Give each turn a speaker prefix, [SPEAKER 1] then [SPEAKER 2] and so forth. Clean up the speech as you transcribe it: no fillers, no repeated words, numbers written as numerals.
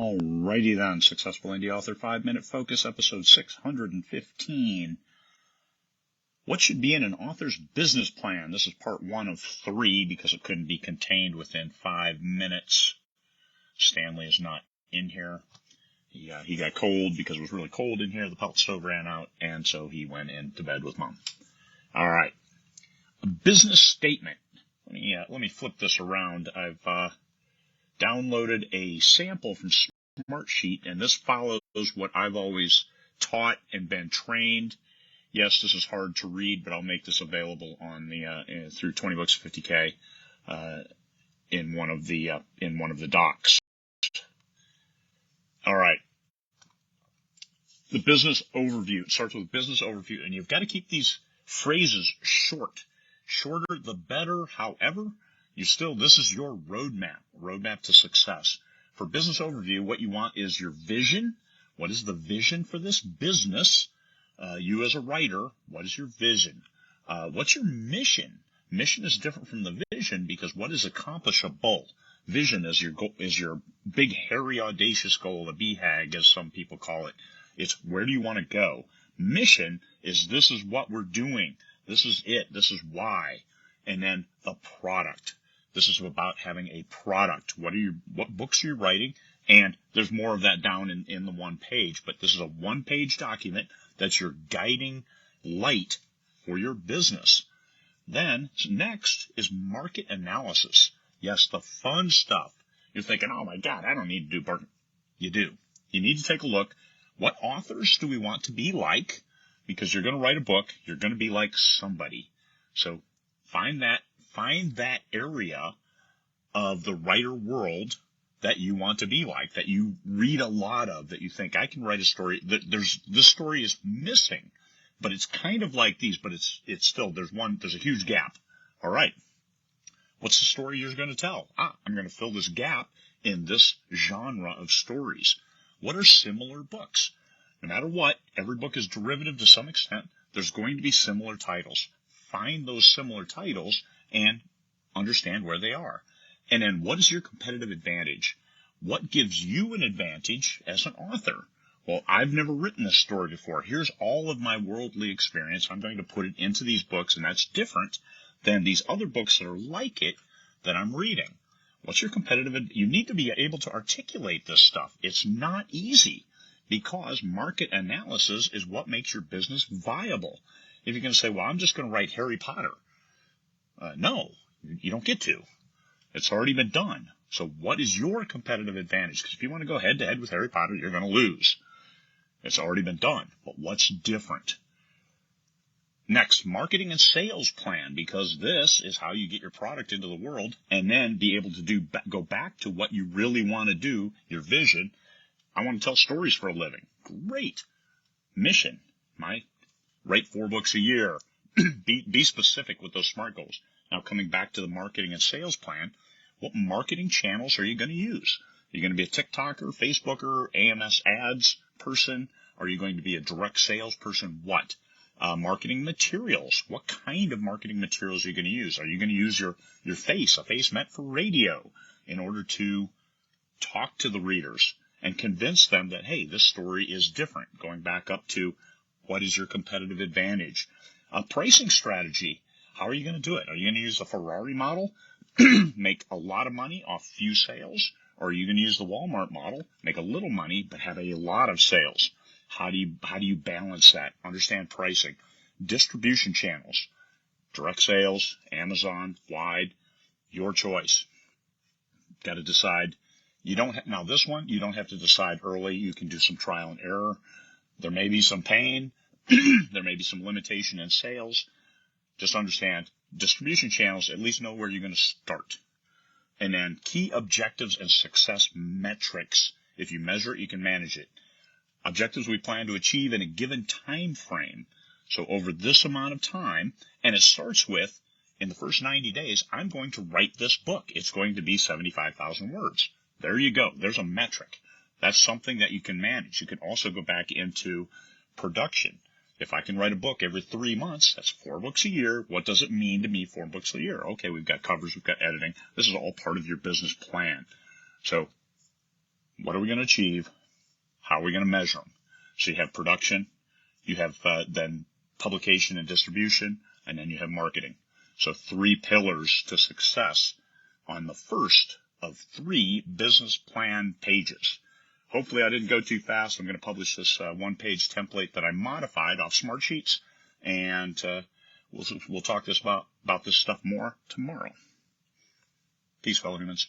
[SPEAKER 1] Alrighty then, Successful Indie Author 5-Minute Focus, episode 615. What should be in an author's business plan? This is part 1 of 3 because it couldn't be contained within 5 minutes. Stanley is not in here. He got cold because it was really cold in here. The pellet stove ran out, and so he went into bed with Mom. All right, a business statement. Let me flip this around. I've downloaded a sample from Smartsheet, and this follows what I've always taught and been trained. Yes, this is hard to read, but I'll make this available on the through 20 Books 50K in one of the docs. All right. The business overview. It starts with business overview, and you've got to keep these phrases short. Shorter the better. However, this is your roadmap to success. For business overview, what you want is your vision. What is the vision for this business? You as a writer, what is your vision? What's your mission? Mission is different from the vision because what is accomplishable? Vision is your goal, is your big, hairy, audacious goal, the BHAG, as some people call it. It's where do you want to go? Mission is this is what we're doing. This is it. This is why. And then the product. This is about having a product. What books are you writing? And there's more of that down in the one page, but this is a one-page document that's your guiding light for your business. Then next is market analysis. Yes, the fun stuff. You're thinking, oh my God, I don't need to do market. You do. You need to take a look. What authors do we want to be like? Because you're going to write a book, you're going to be like somebody. So find that area of the writer world that you want to be like, that you read a lot of, that you think I can write a story. This story is missing, but it's kind of like these, but it's still there's a huge gap. All right, what's the story you're going to tell? I'm going to fill this gap in this genre of stories. What are similar books? No matter what, every book is derivative to some extent. There's going to be similar titles. Find those similar titles and understand where they are. And then what is your competitive advantage? What gives you an advantage as an author? Well, I've never written this story before. Here's all of my worldly experience. I'm going to put it into these books, and that's different than these other books that are like it that I'm reading. What's your competitive advantage? You need to be able to articulate this stuff. It's not easy because market analysis is what makes your business viable. If you're going to say, well, I'm just going to write Harry Potter. No, you don't get to. It's already been done. So what is your competitive advantage? Because if you want to go head-to-head with Harry Potter, you're going to lose. It's already been done. But what's different? Next, marketing and sales plan, because this is how you get your product into the world and then be able to go back to what you really want to do, your vision. I want to tell stories for a living. Great. Mission. Write 4 books a year. Be specific with those SMART goals. Now, coming back to the marketing and sales plan, what marketing channels are you going to use? Are you going to be a TikToker, Facebooker, AMS ads person? Are you going to be a direct sales person? What? Marketing materials. What kind of marketing materials are you going to use? Are you going to use your face, a face meant for radio, in order to talk to the readers and convince them that, hey, this story is different? Going back up to what is your competitive advantage? A pricing strategy. How are you going to do it? Are you going to use the Ferrari model, make a lot of money off few sales? Or are you going to use the Walmart model, make a little money, but have a lot of sales? How do you balance that? Understand pricing. Distribution channels, direct sales, Amazon, wide, your choice. Got to decide. Now this one, you don't have to decide early. You can do some trial and error. There may be some pain. There may be some limitation in sales. Just understand distribution channels, at least know where you're going to start. And then key objectives and success metrics. If you measure it, you can manage it. Objectives we plan to achieve in a given time frame. So over this amount of time, and it starts with, in the first 90 days, I'm going to write this book. It's going to be 75,000 words. There you go. There's a metric. That's something that you can manage. You can also go back into production. If I can write a book every 3 months, that's 4 books a year. What does it mean to me, 4 books a year? Okay, we've got covers, we've got editing. This is all part of your business plan. So what are we going to achieve? How are we going to measure them? So you have production, you have then publication and distribution, and then you have marketing. So 3 pillars to success on the first of 3 business plan pages. Hopefully I didn't go too fast. I'm going to publish this one-page template that I modified off Smartsheets, and we'll talk about this stuff more tomorrow. Peace, fellow humans.